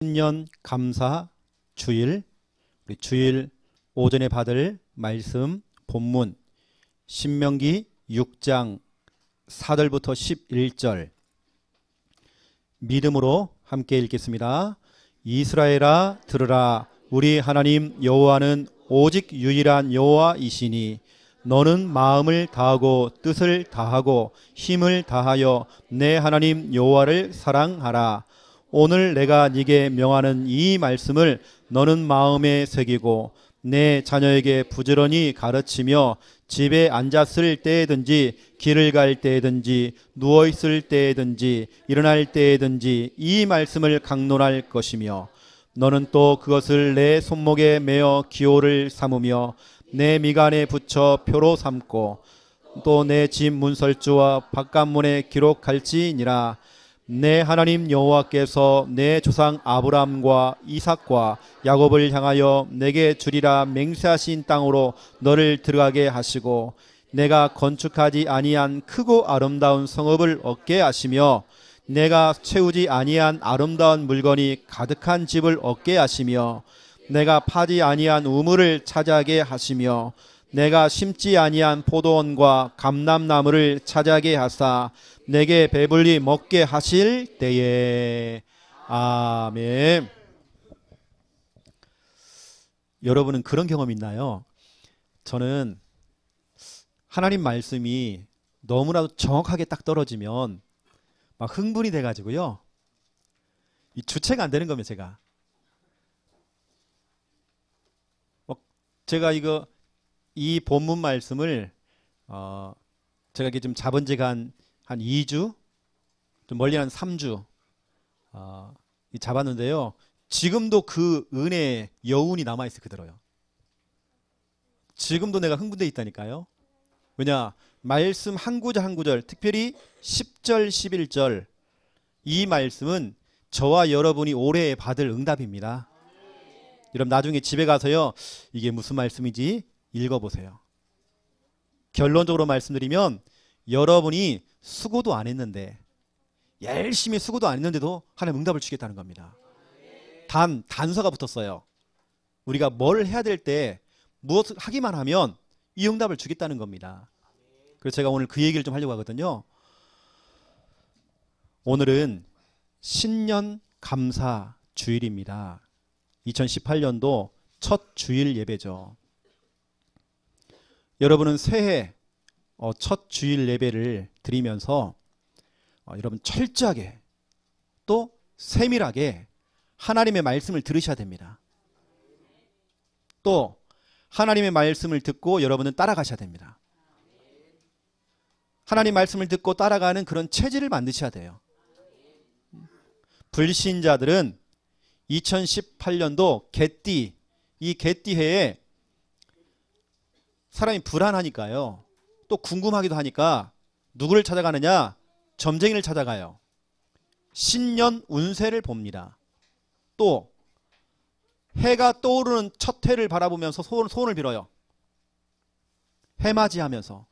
신년 감사 주일, 우리 주일 오전에 받을 말씀 본문 신명기 6장 4절부터 11절 믿음으로 함께 읽겠습니다. 이스라엘아 들으라. 우리 하나님 여호와는 오직 유일한 여호와이시니 너는 마음을 다하고 뜻을 다하고 힘을 다하여 내 하나님 여호와를 사랑하라. 오늘 내가 네게 명하는 이 말씀을 너는 마음에 새기고 내 자녀에게 부지런히 가르치며 집에 앉았을 때든지 길을 갈 때든지 누워있을 때든지 일어날 때든지 이 말씀을 강론할 것이며 너는 또 그것을 내 손목에 메어 기호를 삼으며 내 미간에 붙여 표로 삼고 또 내 집 문설주와 바깥문에 기록할지니라. 내 하나님 여호와께서 내 조상 아브라함과 이삭과 야곱을 향하여 내게 주리라 맹세하신 땅으로 너를 들어가게 하시고 내가 건축하지 아니한 크고 아름다운 성읍을 얻게 하시며 내가 채우지 아니한 아름다운 물건이 가득한 집을 얻게 하시며 내가 파지 아니한 우물을 차지하게 하시며 내가 심지 아니한 포도원과 감람나무를 차지하게 하사 내게 배불리 먹게 하실 때에. 아멘. 여러분은 그런 경험 있나요? 저는 하나님 말씀이 너무나도 정확하게 딱 떨어지면 막 흥분이 돼가지고요. 이 주체가 안 되는 겁니다. 제가 이 본문 말씀을 제가 이게 좀 잡은 지가 한 2주, 좀 멀리 한 3주 잡았는데요. 지금도 그 은혜의 여운이 남아있어요. 그대로요. 지금도 내가 흥분되어 있다니까요. 왜냐? 말씀 한 구절 한 구절, 특별히 10절 11절 이 말씀은 저와 여러분이 올해 받을 응답입니다. 여러분 나중에 집에 가서요, 이게 무슨 말씀이지? 읽어보세요. 결론적으로 말씀드리면 여러분이 수고도 안 했는데, 열심히 수고도 안 했는데도 하나님 응답을 주겠다는 겁니다. 단서가 붙었어요. 우리가 뭘 해야 될 때 무엇을 하기만 하면 이 응답을 주겠다는 겁니다. 그래서 제가 오늘 그 얘기를 좀 하려고 하거든요. 오늘은 신년 감사 주일입니다. 2018년도 첫 주일 예배죠. 여러분은 새해 첫 주일 예배를 드리면서 여러분 철저하게 또 세밀하게 하나님의 말씀을 들으셔야 됩니다. 또 하나님의 말씀을 듣고 여러분은 따라가셔야 됩니다. 하나님 말씀을 듣고 따라가는 그런 체질을 만드셔야 돼요. 불신자들은 2018년도 개띠, 이 개띠해에 사람이 불안하니까요. 또 궁금하기도 하니까 누구를 찾아가느냐? 점쟁이를 찾아가요. 신년 운세를 봅니다. 또 해가 떠오르는 첫 해를 바라보면서 소원을 빌어요. 해맞이하면서.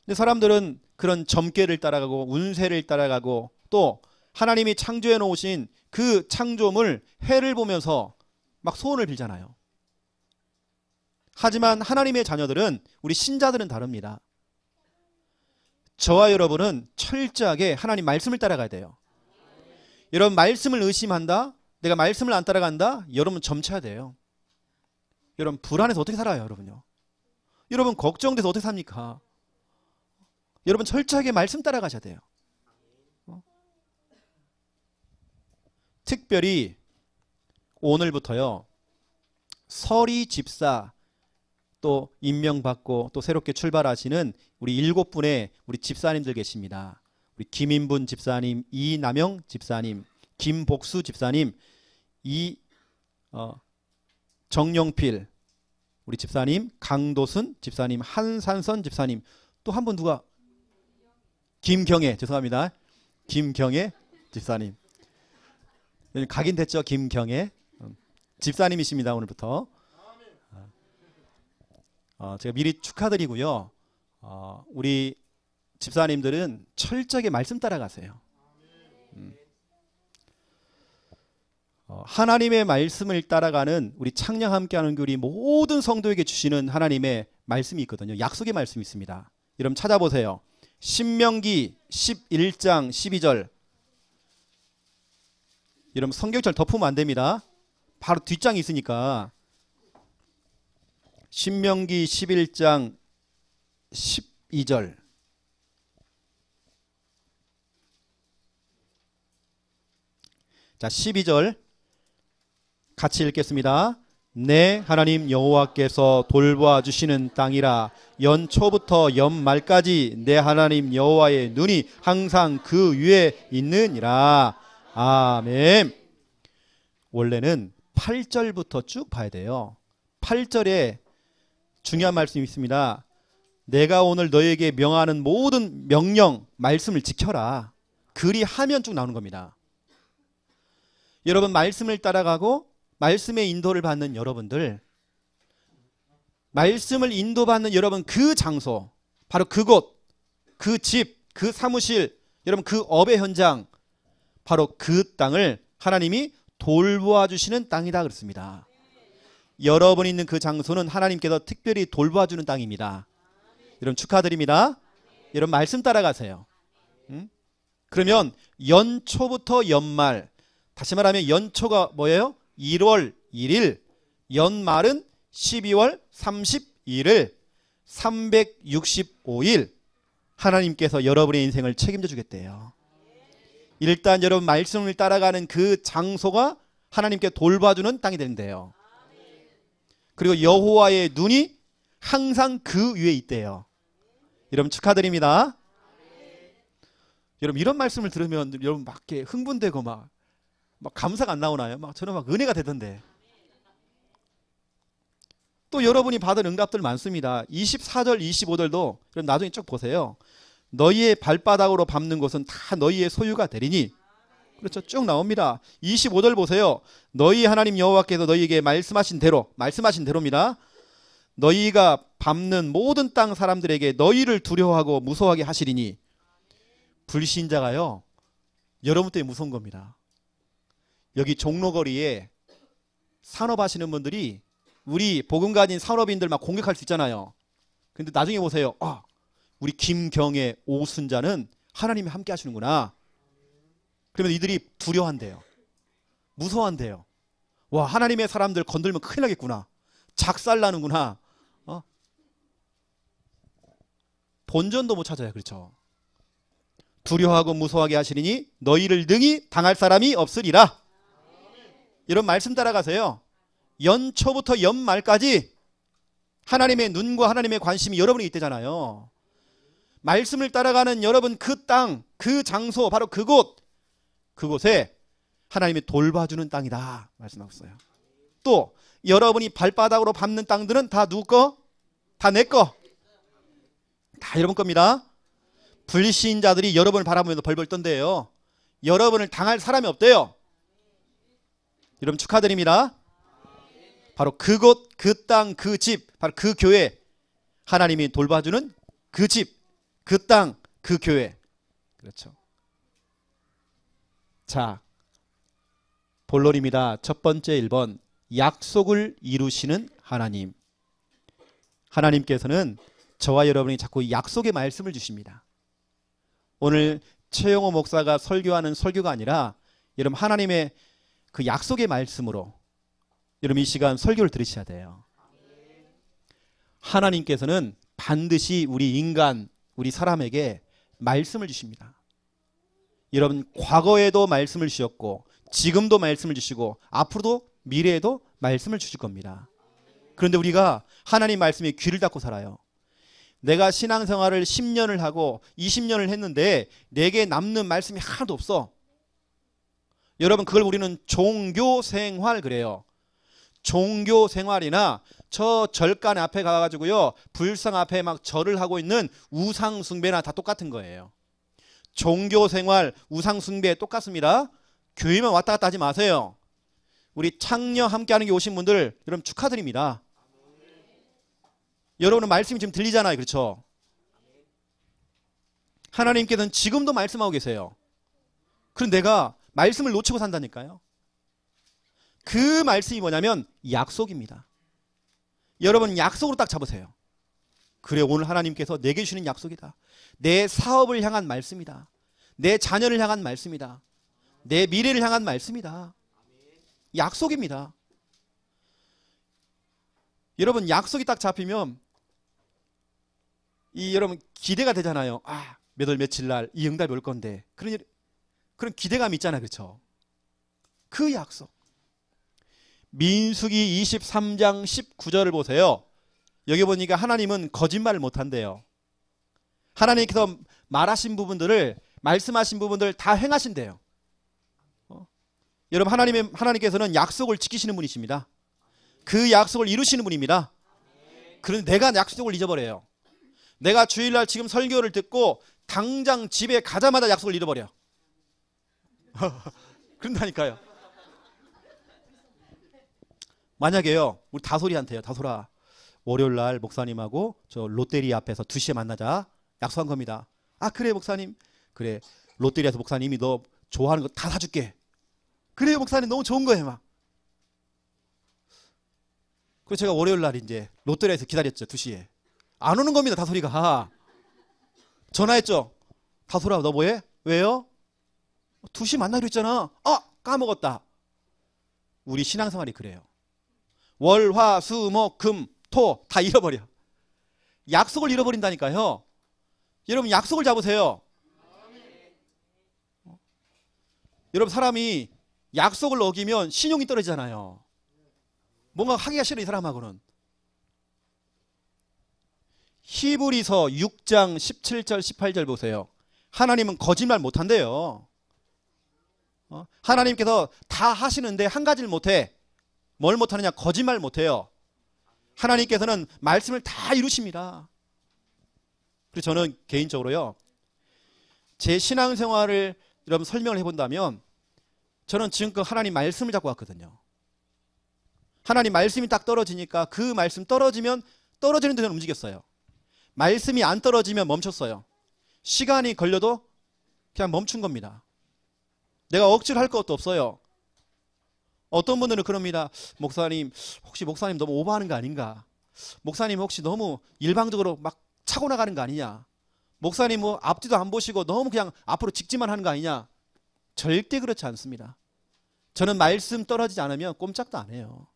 근데 사람들은 그런 점괘를 따라가고 운세를 따라가고 또 하나님이 창조해 놓으신 그 창조물 해를 보면서 막 소원을 빌잖아요. 하지만 하나님의 자녀들은, 우리 신자들은 다릅니다. 저와 여러분은 철저하게 하나님 말씀을 따라가야 돼요. 여러분 말씀을 의심한다? 내가 말씀을 안 따라간다? 여러분 점쳐야 돼요. 여러분 불안해서 어떻게 살아요? 여러분요. 여러분 걱정돼서 어떻게 삽니까? 여러분 철저하게 말씀 따라가셔야 돼요. 특별히 오늘부터요, 서리 집사 또 임명받고 또 새롭게 출발하시는 우리 7분의 우리 집사님들 계십니다. 우리 김인분 집사님, 이남영 집사님, 김복수 집사님, 정용필 우리 집사님, 강도순 집사님, 한산선 집사님, 또 한 분 누가? 김경애, 죄송합니다. 김경애 집사님. 각인됐죠? 김경애 집사님이십니다. 오늘부터. 제가 미리 축하드리고요. 우리 집사님들은 철저하게 말씀 따라가세요. 하나님의 말씀을 따라가는 우리 창녕 함께하는 교리 모든 성도에게 주시는 하나님의 말씀이 있거든요. 약속의 말씀이 있습니다. 여러분 찾아보세요. 신명기 11장 12절. 여러분 성경절 덮으면 안 됩니다. 바로 뒷장이 있으니까. 신명기 11장 12절. 자, 12절 같이 읽겠습니다. 내 하나님 여호와께서 돌보아 주시는 땅이라 연초부터 연말까지 내 하나님 여호와의 눈이 항상 그 위에 있느니라. 아멘. 원래는 8절부터 쭉 봐야 돼요. 8절에 중요한 말씀이 있습니다. 내가 오늘 너에게 명하는 모든 명령, 말씀을 지켜라. 그리하면 쭉 나오는 겁니다. 여러분 말씀을 따라가고 말씀의 인도를 받는 여러분들, 말씀을 인도받는 여러분 그 장소, 바로 그곳, 그 집, 그 사무실, 여러분 그 업의 현장, 바로 그 땅을 하나님이 돌보아 주시는 땅이다 그랬습니다. 여러분이 있는 그 장소는 하나님께서 특별히 돌보아 주는 땅입니다. 여러분 축하드립니다. 여러분 말씀 따라가세요. 그러면 연초부터 연말, 다시 말하면 연초가 뭐예요? 1월 1일, 연말은 12월 31일, 365일 하나님께서 여러분의 인생을 책임져 주겠대요. 일단 여러분 말씀을 따라가는 그 장소가 하나님께 돌봐주는 땅이 된대요. 그리고 여호와의 눈이 항상 그 위에 있대요. 여러분 축하드립니다. 여러분 이런 말씀을 들으면 여러분 막 이렇게 흥분되고 막 감사가 안 나오나요? 저는 막 은혜가 되던데. 또 여러분이 받은 응답들 많습니다. 24절 25절도 그럼 나중에 쭉 보세요. 너희의 발바닥으로 밟는 것은 다 너희의 소유가 되리니. 그렇죠. 쭉 나옵니다. 25절 보세요. 너희 하나님 여호와께서 너희에게 말씀하신 대로입니다. 너희가 밟는 모든 땅 사람들에게 너희를 두려워하고 무서워하게 하시리니. 불신자가요, 여러분 때문에 무서운 겁니다. 여기 종로거리에 산업하시는 분들이 우리 복음 가진 산업인들 막 공격할 수 있잖아요. 근데 나중에 보세요. 우리 김경애, 오순자는 하나님이 함께 하시는구나. 그러면 이들이 두려워한대요. 무서워한대요. 와, 하나님의 사람들 건들면 큰일 나겠구나. 작살나는구나. 본전도 못 찾아요. 그렇죠. 두려워하고 무서워하게 하시리니 너희를 능히 당할 사람이 없으리라. 이런 말씀 따라가세요. 연초부터 연말까지 하나님의 눈과 하나님의 관심이 여러분에게 있대잖아요. 말씀을 따라가는 여러분 그 땅, 그 장소, 바로 그곳에 하나님이 돌봐주는 땅이다 말씀하고 있어요. 또 여러분이 발바닥으로 밟는 땅들은 다 누구 거? 다 내 거. 다 여러분 겁니다. 불신자들이 여러분을 바라보면서 벌벌 떤대요. 여러분을 당할 사람이 없대요. 여러분 축하드립니다. 바로 그곳, 그 땅, 그 집, 바로 그 교회, 하나님이 돌봐주는 그 집, 그 땅, 그 교회. 그렇죠. 자, 본론입니다. 첫 번째 1번, 약속을 이루시는 하나님. 하나님께서는 저와 여러분이 자꾸 약속의 말씀을 주십니다. 오늘 최영호 목사가 설교하는 설교가 아니라 여러분 하나님의 그 약속의 말씀으로 여러분 이 시간 설교를 들으셔야 돼요. 하나님께서는 반드시 우리 인간, 우리 사람에게 말씀을 주십니다. 여러분 과거에도 말씀을 주셨고 지금도 말씀을 주시고 앞으로도 미래에도 말씀을 주실 겁니다. 그런데 우리가 하나님 말씀에 귀를 닫고 살아요. 내가 신앙생활을 10년을 하고 20년을 했는데 내게 남는 말씀이 하나도 없어. 여러분 그걸 우리는 종교생활 그래요. 종교생활이나 저 절간 앞에 가가지고요 불상 앞에 막 절을 하고 있는 우상숭배나 다 똑같은 거예요. 종교생활, 우상숭배 똑같습니다. 교회만 왔다 갔다 하지 마세요. 우리 창녀 함께하는 게 오신 분들 여러분 축하드립니다. 여러분은 말씀이 지금 들리잖아요. 그렇죠? 하나님께서는 지금도 말씀하고 계세요. 그럼 내가 말씀을 놓치고 산다니까요. 그 말씀이 뭐냐면 약속입니다. 여러분 약속으로 딱 잡으세요. 그래, 오늘 하나님께서 내게 주시는 약속이다. 내 사업을 향한 말씀이다. 내 자녀를 향한 말씀이다. 내 미래를 향한 말씀이다. 약속입니다. 여러분 약속이 딱 잡히면 여러분 기대가 되잖아요. 아, 몇 월 며칠 날 이 응답이 올 건데 그런 기대감이 있잖아요. 그렇죠? 그 약속. 민수기 23장 19절을 보세요. 여기 보니까 하나님은 거짓말을 못한대요. 하나님께서 말하신 부분들을, 말씀하신 부분들을 다 행하신대요. 여러분 하나님께서는 약속을 지키시는 분이십니다. 그 약속을 이루시는 분입니다. 그런데 내가 약속을 잊어버려요. 내가 주일날 지금 설교를 듣고 당장 집에 가자마자 약속을 잃어버려. 그런다니까요. 만약에요, 우리 다솔이한테요. 다솔아, 월요일날 목사님하고 저 롯데리아 앞에서 2시에 만나자 약속한 겁니다. 아, 그래 목사님. 그래, 롯데리아에서 목사님이 너 좋아하는 거 다 사줄게. 그래요 목사님, 너무 좋은 거예요 막. 그래서 제가 월요일날 이제 롯데리아에서 기다렸죠. 2시에 안 오는 겁니다. 다솔이가 전화했죠. 다솔아, 너 뭐해? 왜요? 2시 만나기로 했잖아. 아, 까먹었다. 우리 신앙생활이 그래요. 월, 화, 수, 목, 금, 토 다 잃어버려. 약속을 잃어버린다니까요. 여러분 약속을 잡으세요. 여러분 사람이 약속을 어기면 신용이 떨어지잖아요. 뭔가 하기가 싫어 이 사람하고는. 히브리서 6장 17절 18절 보세요. 하나님은 거짓말 못한대요. 하나님께서 다 하시는데 한 가지를 못해. 뭘 못하느냐? 거짓말 못해요. 하나님께서는 말씀을 다 이루십니다. 그래서 저는 개인적으로요, 제 신앙생활을 여러분 설명을 해본다면 저는 지금껏 하나님 말씀을 잡고 왔거든요. 하나님 말씀이 딱 떨어지니까 그 말씀 떨어지면 떨어지는 데는 움직였어요. 말씀이 안 떨어지면 멈췄어요. 시간이 걸려도 그냥 멈춘 겁니다. 내가 억지로 할 것도 없어요. 어떤 분들은 그럽니다. 목사님, 혹시 목사님 너무 오버하는 거 아닌가? 목사님 혹시 너무 일방적으로 막 차고 나가는 거 아니냐? 목사님 뭐 앞뒤도 안 보시고 너무 그냥 앞으로 직진만 하는 거 아니냐? 절대 그렇지 않습니다. 저는 말씀 떨어지지 않으면 꼼짝도 안 해요.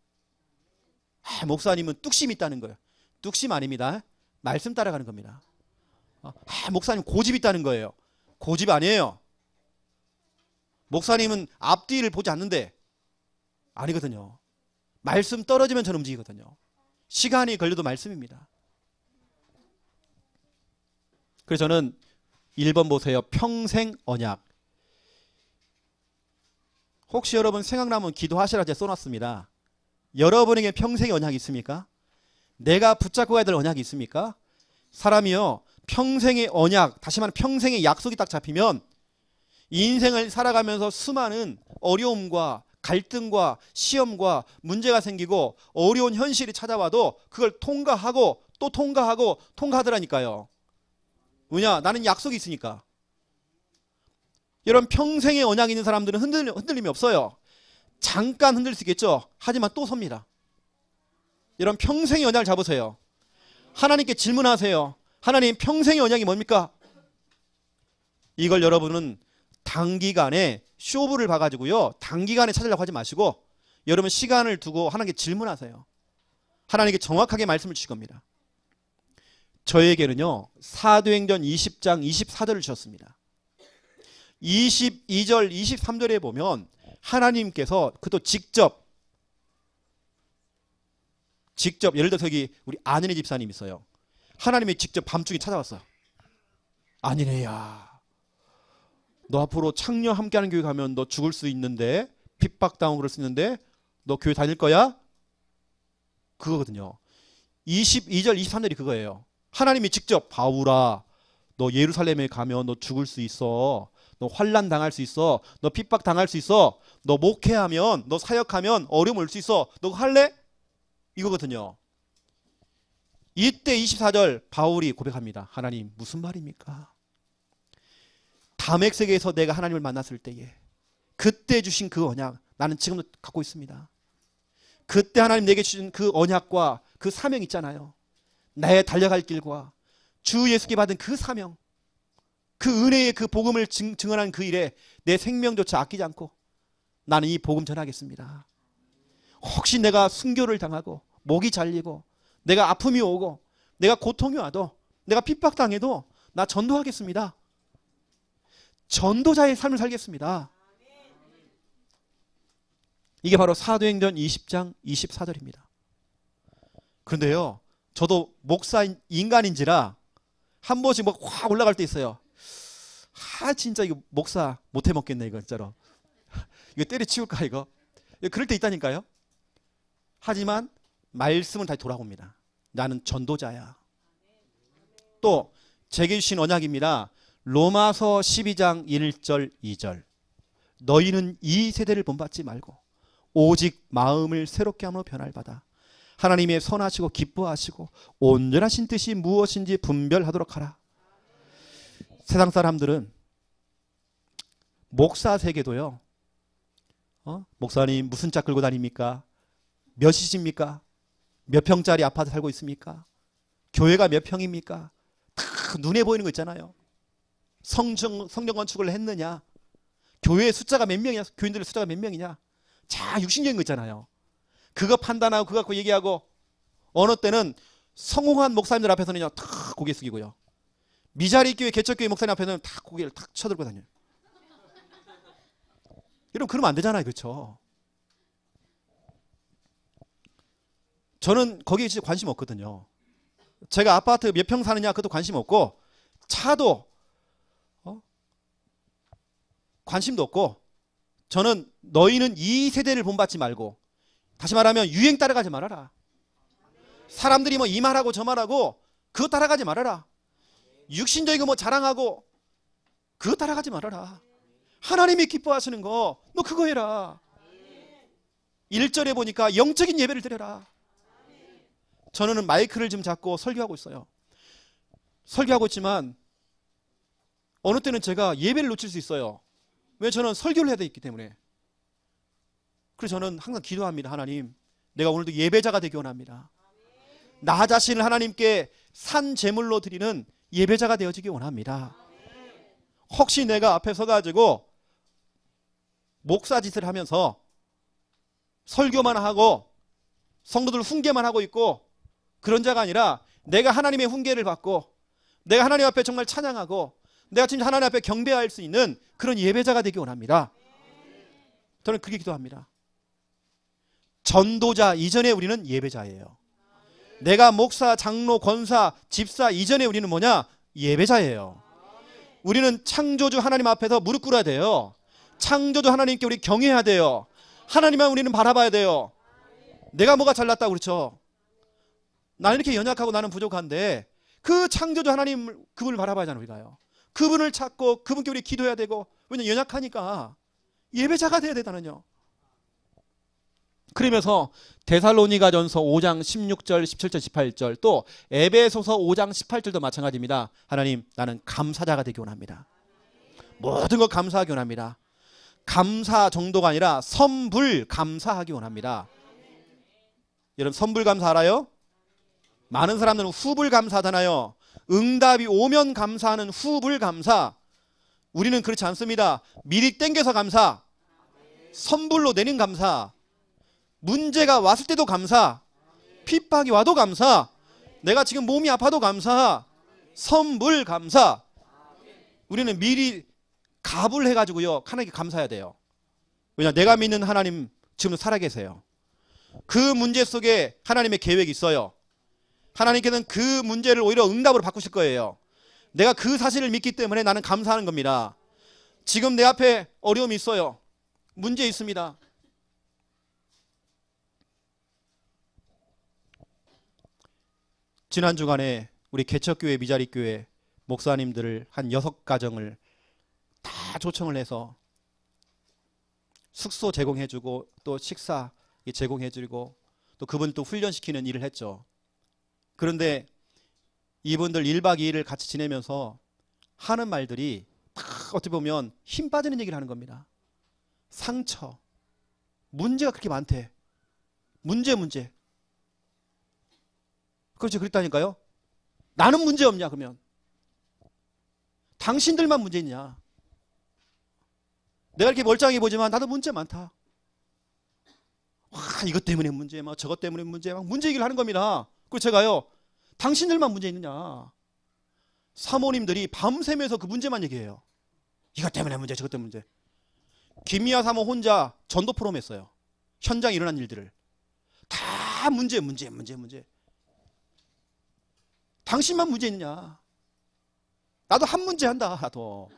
목사님은 뚝심이 있다는 거예요. 뚝심 아닙니다. 말씀 따라가는 겁니다. 목사님 고집 있다는 거예요. 고집 아니에요. 목사님은 앞뒤를 보지 않는데 아니거든요. 말씀 떨어지면 저는 움직이거든요. 시간이 걸려도 말씀입니다. 그래서 저는 1번 보세요. 평생 언약. 혹시 여러분 생각나면 기도하시라 제가 써놨습니다. 여러분에게 평생의 언약이 있습니까? 내가 붙잡고 가야 될 언약이 있습니까? 사람이요, 평생의 언약, 다시 말하면 평생의 약속이 딱 잡히면 인생을 살아가면서 수많은 어려움과 갈등과 시험과 문제가 생기고 어려운 현실이 찾아와도 그걸 통과하고 또 통과하고 통과하더라니까요. 왜냐? 나는 약속이 있으니까. 여러분 평생의 언약이 있는 사람들은 흔들림이 없어요. 잠깐 흔들릴 수 있겠죠. 하지만 또 섭니다. 여러분 평생의 언약을 잡으세요. 하나님께 질문하세요. 하나님, 평생의 언약이 뭡니까? 이걸 여러분은 단기간에 쇼부를 봐가지고요, 단기간에 찾으려고 하지 마시고 여러분 시간을 두고 하나님께 질문하세요. 하나님께 정확하게 말씀을 주실 겁니다. 저에게는요, 사도행전 20장 24절을 주셨습니다. 22절 23절에 보면 하나님께서 그것도 직접 예를 들어서 여기 우리 안은혜 집사님 있어요. 하나님이 직접 밤중에 찾아왔어요. 안은혜야, 너 앞으로 창녀 함께하는 교회 가면 너 죽을 수 있는데, 핍박당하고 그럴 수 있는데 너 교회 다닐 거야? 그거거든요. 22절 23절이 그거예요. 하나님이 직접 바울아, 너 예루살렘에 가면 너 죽을 수 있어. 너 환난 당할 수 있어. 너 핍박 당할 수 있어. 너 목회하면, 너 사역하면 어려움 올 수 있어. 너 그거 할래? 이거거든요. 이때 24절 바울이 고백합니다. 하나님, 무슨 말입니까? 다메섹에서 내가 하나님을 만났을 때에 그때 주신 그 언약 나는 지금도 갖고 있습니다. 그때 하나님 내게 주신 그 언약과 그 사명 있잖아요. 나의 달려갈 길과 주 예수께 받은 그 사명, 그 은혜의 그 복음을 증언한 그 일에 내 생명조차 아끼지 않고 나는 이 복음 전하겠습니다. 혹시 내가 순교를 당하고 목이 잘리고 내가 아픔이 오고 내가 고통이 와도 내가 핍박당해도 나 전도하겠습니다. 전도자의 삶을 살겠습니다. 이게 바로 사도행전 20장 24절입니다. 그런데요, 저도 목사 인간인지라 한 번씩 막 확 올라갈 때 있어요. 진짜 이거 목사 못해 먹겠네 이거 진짜로. 이거 때려치울까 이거. 그럴 때 있다니까요. 하지만 말씀은 다시 돌아옵니다. 나는 전도자야. 또 제게 주신 언약입니다. 로마서 12장 1절 2절. 너희는 이 세대를 본받지 말고 오직 마음을 새롭게 함으로 변화를 받아 하나님의 선하시고 기뻐하시고 온전하신 뜻이 무엇인지 분별하도록 하라. 세상 사람들은 목사 세계도요, 목사님 무슨 차 끌고 다닙니까? 몇이십니까? 몇 평짜리 아파트 살고 있습니까? 교회가 몇 평입니까? 다 눈에 보이는 거 있잖아요. 성경 건축을 했느냐? 교회의 숫자가 몇 명이냐? 교인들의 숫자가 몇 명이냐? 자, 육신적인 거 있잖아요. 그거 판단하고 그거 갖고 얘기하고 어느 때는 성공한 목사님들 앞에서는요 탁 고개 숙이고요. 미자리 교회 개척교회 목사님 앞에서는 탁 고개를 탁 쳐들고 다녀요. 여러분 그러면 안 되잖아요. 그렇죠? 저는 거기에 진짜 관심 없거든요. 제가 아파트 몇 평 사느냐 그것도 관심 없고 차도 관심도 없고 저는 너희는 이 세대를 본받지 말고 다시 말하면 유행 따라가지 말아라. 사람들이 뭐 이 말하고 저 말하고 그거 따라가지 말아라. 육신적이고 뭐 자랑하고 그거 따라가지 말아라. 하나님이 기뻐하시는 거 너 그거 해라. 1절에 보니까 영적인 예배를 드려라. 저는 마이크를 지금 잡고 설교하고 있어요. 설교하고 있지만 어느 때는 제가 예배를 놓칠 수 있어요. 왜? 저는 설교를 해야 되기 때문에. 그래서 저는 항상 기도합니다. 하나님, 내가 오늘도 예배자가 되기 원합니다. 나 자신을 하나님께 산 제물로 드리는 예배자가 되어지기 원합니다. 혹시 내가 앞에 서가지고 목사 짓을 하면서 설교만 하고 성도들 훈계만 하고 있고 그런 자가 아니라 내가 하나님의 훈계를 받고 내가 하나님 앞에 정말 찬양하고 내가 진짜 하나님 앞에 경배할 수 있는 그런 예배자가 되기 원합니다. 저는 그렇게 기도합니다. 전도자 이전에 우리는 예배자예요. 내가 목사, 장로, 권사, 집사 이전에 우리는 뭐냐? 예배자예요. 우리는 창조주 하나님 앞에서 무릎 꿇어야 돼요. 창조주 하나님께 우리 경외해야 돼요. 하나님만 우리는 바라봐야 돼요. 내가 뭐가 잘났다고 그렇죠? 나는 이렇게 연약하고 나는 부족한데 그 창조주 하나님 그분을 바라봐야 하잖아요. 우리가요. 그분을 찾고 그분께 우리 기도해야 되고 왜냐면 연약하니까 예배자가 돼야 되다는요. 그러면서 데살로니가전서 5장 16절, 17절, 18절 또 에베소서 5장 18절도 마찬가지입니다. 하나님 나는 감사자가 되기 원합니다. 모든 것 감사하기 원합니다. 감사 정도가 아니라 선불 감사하기 원합니다. 여러분 선불 감사 알아요? 많은 사람들은 후불 감사하잖아요. 응답이 오면 감사하는 후불 감사. 우리는 그렇지 않습니다. 미리 땡겨서 감사, 선불로 내는 감사, 문제가 왔을 때도 감사, 핍박이 와도 감사, 내가 지금 몸이 아파도 감사, 선불 감사. 우리는 미리 갑을 해가지고요 하나님께 감사해야 돼요. 왜냐 내가 믿는 하나님 지금도 살아계세요. 그 문제 속에 하나님의 계획이 있어요. 하나님께서는 그 문제를 오히려 응답으로 바꾸실 거예요. 내가 그 사실을 믿기 때문에 나는 감사하는 겁니다. 지금 내 앞에 어려움이 있어요. 문제 있습니다. 지난 주간에 우리 개척교회 미자리교회 목사님들을 한 6가정을 다 초청을 해서 숙소 제공해주고 또 식사 제공해주고 또 그분 또 훈련시키는 일을 했죠. 그런데 이분들 1박 2일을 같이 지내면서 하는 말들이 다 어떻게 보면 힘 빠지는 얘기를 하는 겁니다. 상처, 문제가 그렇게 많대. 문제. 그렇지, 그랬다니까요. 나는 문제 없냐 그러면. 당신들만 문제 있냐. 내가 이렇게 멀쩡하게 보지만 나도 문제 많다. 와, 이것 때문에 문제, 막 저것 때문에 문제, 막 문제 얘기를 하는 겁니다. 그리고 제가요, 당신들만 문제 있느냐. 사모님들이 밤새면서 그 문제만 얘기해요. 이것 때문에 문제, 저것 때문에 문제. 김미아 사모 혼자 전도 프로그램 했어요. 현장에 일어난 일들을. 다 문제. 당신만 문제 있느냐. 나도 한 문제 한다. 나도.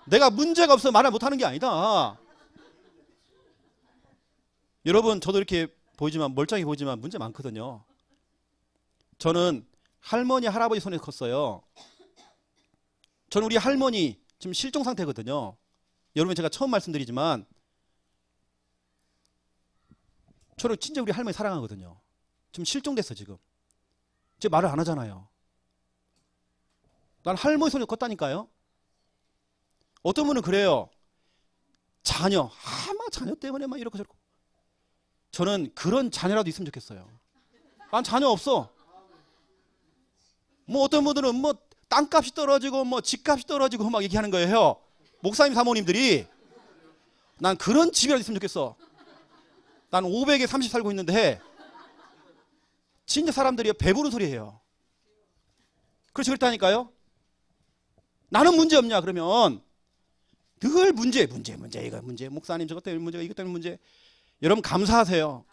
내가 문제가 없어 말을 못하는 게 아니다. 여러분, 저도 이렇게 보이지만, 멀쩡히 보이지만 문제 많거든요. 저는 할머니 할아버지 손에 컸어요. 저는 우리 할머니 지금 실종 상태거든요. 여러분, 제가 처음 말씀드리지만 저는 진짜 우리 할머니 사랑하거든요. 지금 실종됐어. 지금 제 말을 안 하잖아요. 난 할머니 손에 컸다니까요. 어떤 분은 그래요. 자녀, 막 자녀 때문에 막 이렇고 저렇고. 저는 그런 자녀라도 있으면 좋겠어요. 난 자녀 없어. 뭐 어떤 분들은 뭐 땅값이 떨어지고 뭐 집값이 떨어지고 막 얘기하는 거예요. 목사님 사모님들이. 난 그런 집이라도 있으면 좋겠어. 난 500에 30 살고 있는데 진짜 사람들이 배부른 소리 해요. 그렇지, 그렇다니까요. 나는 문제 없냐 그러면 늘 문제. 이거 문제. 목사님 저것 때문에 문제가, 이것 때문에 문제. 여러분 감사하세요.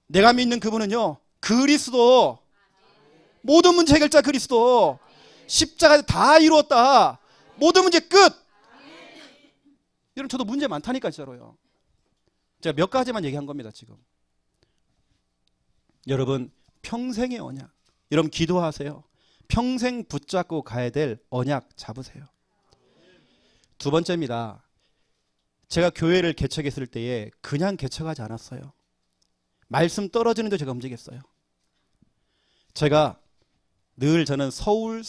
내가 믿는 그분은요, 그리스도. 모든 문제 해결자 그리스도. 십자가에서 다 이루었다. 모든 문제 끝. 여러분, 저도 문제 많다니까 진짜로요. 제가 몇 가지만 얘기한 겁니다 지금. 여러분, 평생의 언약. 여러분 기도하세요. 평생 붙잡고 가야 될 언약 잡으세요. 두 번째입니다. 제가 교회를 개척했을 때에 그냥 개척하지 않았어요. 말씀 떨어지는데 제가 움직였어요. 제가 늘 저는 서울로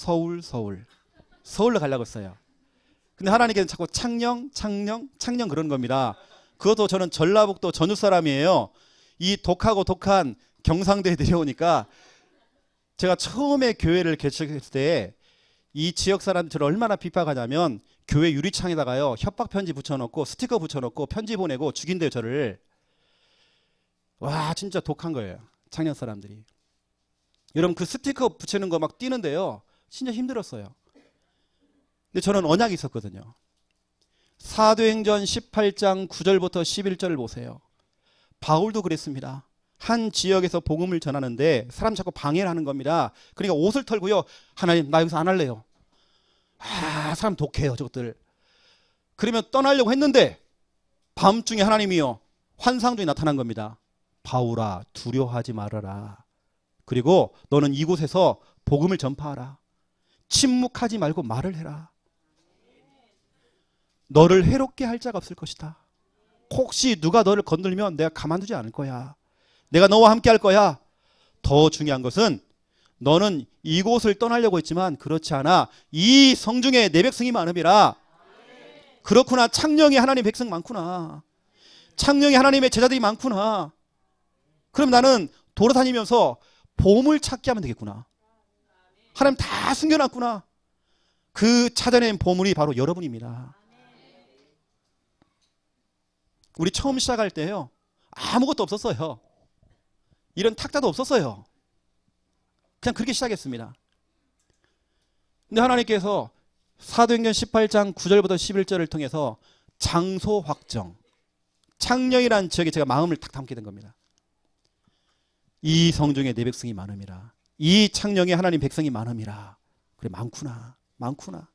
가려고 했어요. 근데 하나님께서 자꾸 창녕 그러는 겁니다. 그것도 저는 전라북도 전주 사람이에요. 이 독한 경상도에 내려오니까 제가 처음에 교회를 개척했을 때 이 지역 사람들 저를 얼마나 핍박하냐면 교회 유리창에다가요 협박 편지 붙여놓고 스티커 붙여놓고 편지 보내고 죽인대요 저를. 와, 진짜 독한 거예요 창녕 사람들이. 여러분, 그 스티커 붙이는 거 막 띄는데요 진짜 힘들었어요. 근데 저는 언약이 있었거든요. 사도행전 18장 9절부터 11절을 보세요. 바울도 그랬습니다. 한 지역에서 복음을 전하는데 사람 자꾸 방해를 하는 겁니다. 그러니까 옷을 털고요, 하나님 나 여기서 안 할래요. 사람 독해요 저것들. 그러면 떠나려고 했는데 밤중에 하나님이요 환상 중에 나타난 겁니다. 바울아, 두려워하지 말아라. 그리고 너는 이곳에서 복음을 전파하라. 침묵하지 말고 말을 해라. 너를 해롭게 할 자가 없을 것이다. 혹시 누가 너를 건들면 내가 가만두지 않을 거야. 내가 너와 함께 할 거야. 더 중요한 것은 너는 이곳을 떠나려고 했지만 그렇지 않아. 이 성중에 내 백성이 많음이라. 그렇구나. 창녕에 하나님 백성 많구나. 창녕에 하나님의 제자들이 많구나. 그럼 나는 돌아다니면서 보물 찾기 하면 되겠구나. 하나님 다 숨겨놨구나. 그 찾아낸 보물이 바로 여러분입니다. 우리 처음 시작할 때요 아무것도 없었어요. 이런 탁자도 없었어요. 그냥 그렇게 시작했습니다. 근데 하나님께서 사도행전 18장 9절부터 11절을 통해서 장소 확정, 창녕이라는 지역에 제가 마음을 탁 담게 된 겁니다. 이 성중에 내 백성이 많음이라. 이 창녕에 하나님 백성이 많음이라. 그래, 많구나.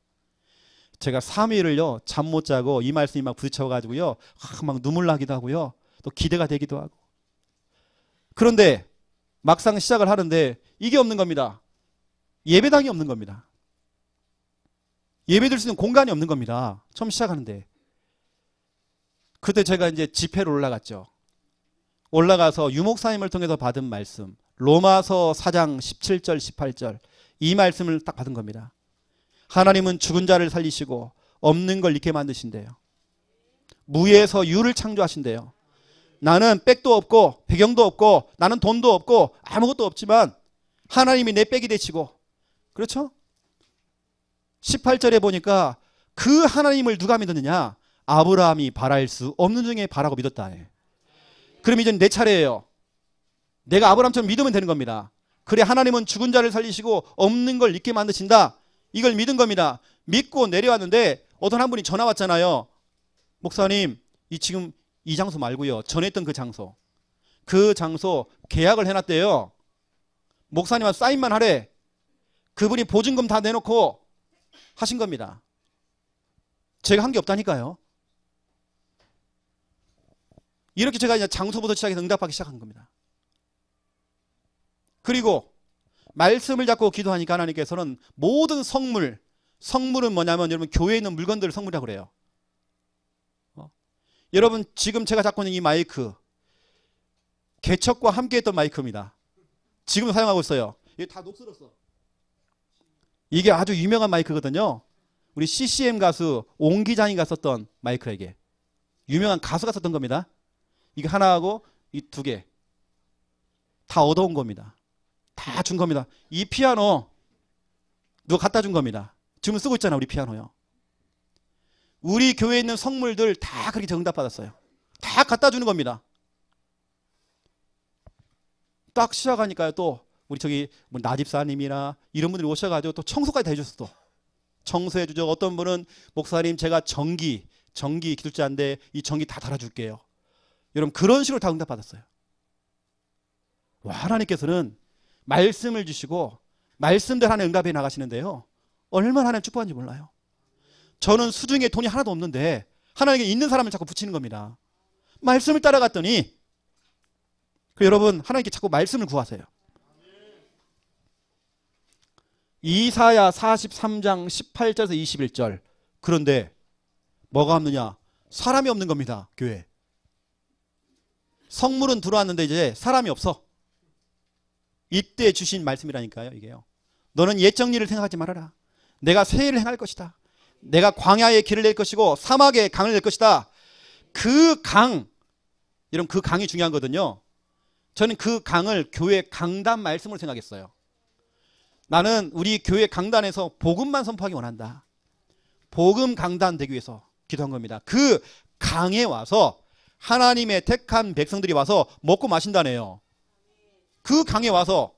제가 3일을요 잠 못 자고 이 말씀이 막 부딪혀가지고요 막 눈물 나기도 하고요 또 기대가 되기도 하고. 그런데 막상 시작을 하는데 이게 없는 겁니다. 예배당이 없는 겁니다. 예배 드릴 수 있는 공간이 없는 겁니다. 처음 시작하는데. 그때 제가 이제 집회로 올라갔죠. 올라가서 유목사님을 통해서 받은 말씀, 로마서 4장 17절 18절, 이 말씀을 딱 받은 겁니다. 하나님은 죽은 자를 살리시고 없는 걸 있게 만드신대요. 무에서 유를 창조하신대요. 나는 백도 없고 배경도 없고 나는 돈도 없고 아무것도 없지만 하나님이 내 백이 되시고, 그렇죠? 18절에 보니까 그 하나님을 누가 믿었느냐? 아브라함이 바랄 수 없는 중에 바라고 믿었다. 그럼 이제 내 차례예요. 내가 아브라함처럼 믿으면 되는 겁니다. 그래, 하나님은 죽은 자를 살리시고 없는 걸 있게 만드신다. 이걸 믿은 겁니다. 믿고 내려왔는데 어떤 한 분이 전화 왔잖아요. 목사님, 지금 이 장소 말고요, 전에 있던 그 장소 계약을 해놨대요. 목사님한테 사인만 하래. 그분이 보증금 다 내놓고 하신 겁니다. 제가 한 게 없다니까요. 이렇게 제가 이제 장소부터 시작해서 응답하기 시작한 겁니다. 그리고 말씀을 잡고 기도하니까 하나님께서는 모든 성물은 뭐냐면 여러분 교회에 있는 물건들을 성물이라고 그래요. 여러분 지금 제가 잡고 있는 이 마이크, 개척과 함께 했던 마이크입니다. 지금 사용하고 있어요. 이게 다 녹슬었어. 이게 아주 유명한 마이크거든요. 우리 CCM 가수 옹 기장이가 썼던 마이크라. 이게 유명한 가수가 썼던 겁니다. 이게 하나하고 이 두 개 다 얻어온 겁니다. 다 준 겁니다. 이 피아노 누가 갖다 준 겁니다. 지금 쓰고 있잖아, 우리 피아노요. 우리 교회에 있는 성물들 다 그렇게 응답받았어요. 다 갖다 주는 겁니다. 딱 시작하니까요, 또 우리 저기 뭐 나집사님이나 이런 분들이 오셔가지고 또 청소까지 다 해줬어. 또 청소해 주죠. 어떤 분은 목사님 제가 전기 기술자인데 이 전기 다 달아줄게요. 여러분 그런 식으로 다 응답받았어요. 와, 하나님께서는 말씀을 주시고 말씀대로 하나님 응답해 나가시는데요, 얼마나 하나님 축복한지 몰라요. 저는 수중에 돈이 하나도 없는데 하나님께 있는 사람을 자꾸 붙이는 겁니다. 말씀을 따라갔더니, 여러분 하나님께 자꾸 말씀을 구하세요. 이사야 43장 18절에서 21절. 그런데 뭐가 없느냐? 사람이 없는 겁니다. 교회 성물은 들어왔는데 이제 사람이 없어. 이때 주신 말씀이라니까요, 이게요. 너는 옛 정리를 생각하지 말아라. 내가 새 일을 행할 것이다. 내가 광야에 길을 낼 것이고 사막에 강을 낼 것이다. 그 강, 여러분 그 강이 중요한 거거든요. 저는 그 강을 교회 강단 말씀으로 생각했어요. 나는 우리 교회 강단에서 복음만 선포하기 원한다. 복음 강단 되기 위해서 기도한 겁니다. 그 강에 와서 하나님의 택한 백성들이 와서 먹고 마신다네요. 그 강에 와서.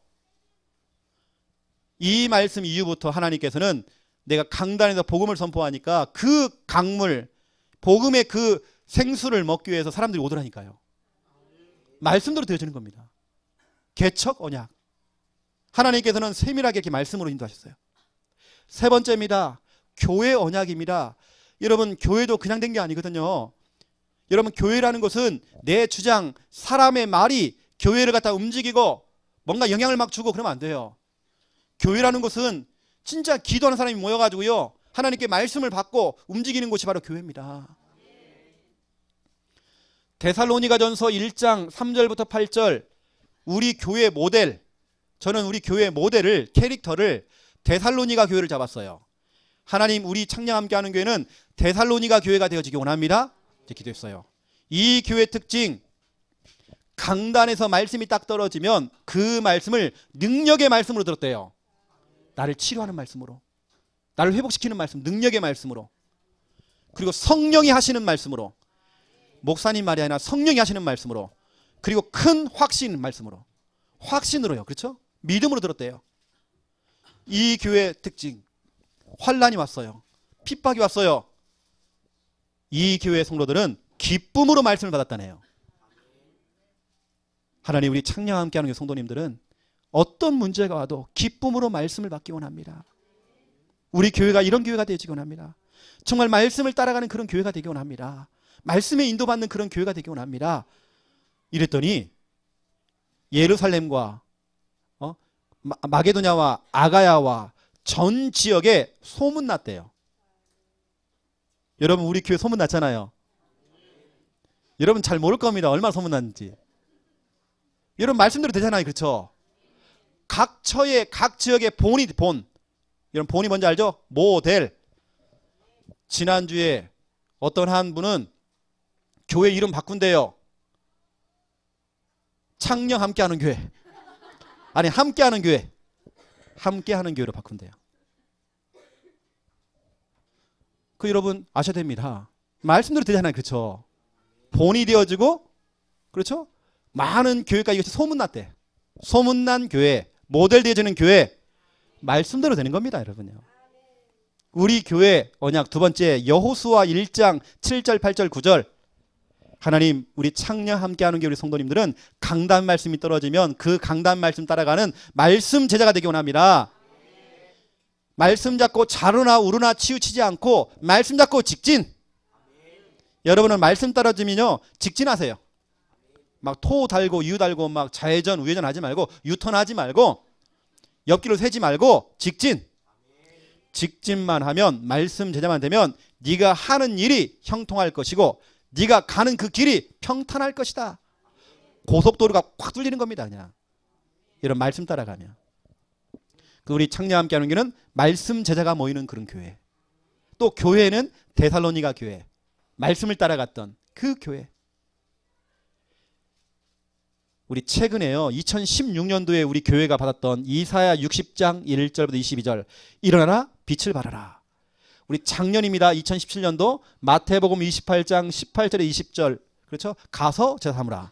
이 말씀 이후부터 하나님께서는 내가 강단에서 복음을 선포하니까 그 강물, 복음의 그 생수를 먹기 위해서 사람들이 오더라니까요. 말씀대로 되어지는 겁니다. 개척 언약. 하나님께서는 세밀하게 이렇게 말씀으로 인도하셨어요. 세 번째입니다. 교회 언약입니다. 여러분 교회도 그냥 된 게 아니거든요. 여러분 교회라는 것은 내 주장, 사람의 말이 교회를 갖다 움직이고 뭔가 영향을 막 주고 그러면 안 돼요. 교회라는 것은 진짜 기도하는 사람이 모여가지고요, 하나님께 말씀을 받고 움직이는 곳이 바로 교회입니다. 데살로니가전서 1장 3절부터 8절, 우리 교회 모델, 저는 우리 교회 모델을, 캐릭터를 데살로니가 교회를 잡았어요. 하나님 우리 창녕 함께하는 교회는 데살로니가 교회가 되어지기 원합니다. 이제 기도했어요. 이 교회 특징, 강단에서 말씀이 딱 떨어지면 그 말씀을 능력의 말씀으로 들었대요. 나를 치료하는 말씀으로, 나를 회복시키는 말씀, 능력의 말씀으로, 그리고 성령이 하시는 말씀으로, 목사님 말이 아니라 성령이 하시는 말씀으로, 그리고 큰 확신 말씀으로, 확신으로요. 그렇죠? 믿음으로 들었대요. 이 교회 특징, 환란이 왔어요. 핍박이 왔어요. 이 교회 성도들은 기쁨으로 말씀을 받았다네요. 하나님 우리 창녕 함께하는 성도님들은 어떤 문제가 와도 기쁨으로 말씀을 받기 원합니다. 우리 교회가 이런 교회가 되기 원합니다. 정말 말씀을 따라가는 그런 교회가 되기 원합니다. 말씀에 인도받는 그런 교회가 되기 원합니다. 이랬더니 예루살렘과 마게도냐와 아가야와 전 지역에 소문났대요. 여러분 우리 교회 소문났잖아요. 여러분 잘 모를 겁니다. 얼마나 소문났는지. 여러분 말씀대로 되잖아요. 그렇죠? 각 처에 각 지역의 본. 여러분 본이 뭔지 알죠? 모델. 지난주에 어떤 한 분은 교회 이름 바꾼대요. 창녕 함께하는 교회. 아니, 함께하는 교회. 함께하는 교회로 바꾸면 돼요. 그 여러분 아셔야 됩니다. 말씀대로 되잖아요. 그렇죠? 본이 되어지고, 그렇죠? 많은 교회가 이것이 소문났대. 소문난 교회, 모델 되어지는 교회, 말씀대로 되는 겁니다, 여러분요. 우리 교회 언약 두 번째, 여호수아 1장 7절 8절 9절. 하나님, 우리 창녕 함께하는 교회 우리 성도님들은 강단 말씀이 떨어지면 그 강단 말씀 따라가는 말씀 제자가 되기 원합니다. 말씀 잡고 자르나 우르나 치우치지 않고 말씀 잡고 직진. 여러분은 말씀 떨어지면요 직진하세요. 막 토 달고 유 달고 막 좌회전 우회전 하지 말고 유턴하지 말고 옆길로 새지 말고 직진. 직진만 하면 말씀 제자만 되면 네가 하는 일이 형통할 것이고 네가 가는 그 길이 평탄할 것이다. 고속도로가 확 뚫리는 겁니다. 그냥 이런 말씀 따라가면. 그 우리 창녕 함께하는 교회는 말씀 제자가 모이는 그런 교회. 또 교회는 데살로니가 교회. 말씀을 따라갔던 그 교회. 우리 최근에요 2016년도에 우리 교회가 받았던 이사야 60장 1절부터 22절 일어나라 빛을 발하라. 우리 작년입니다. 2017년도 마태복음 28장 18절에 20절. 그렇죠? 가서 제사 삼으라.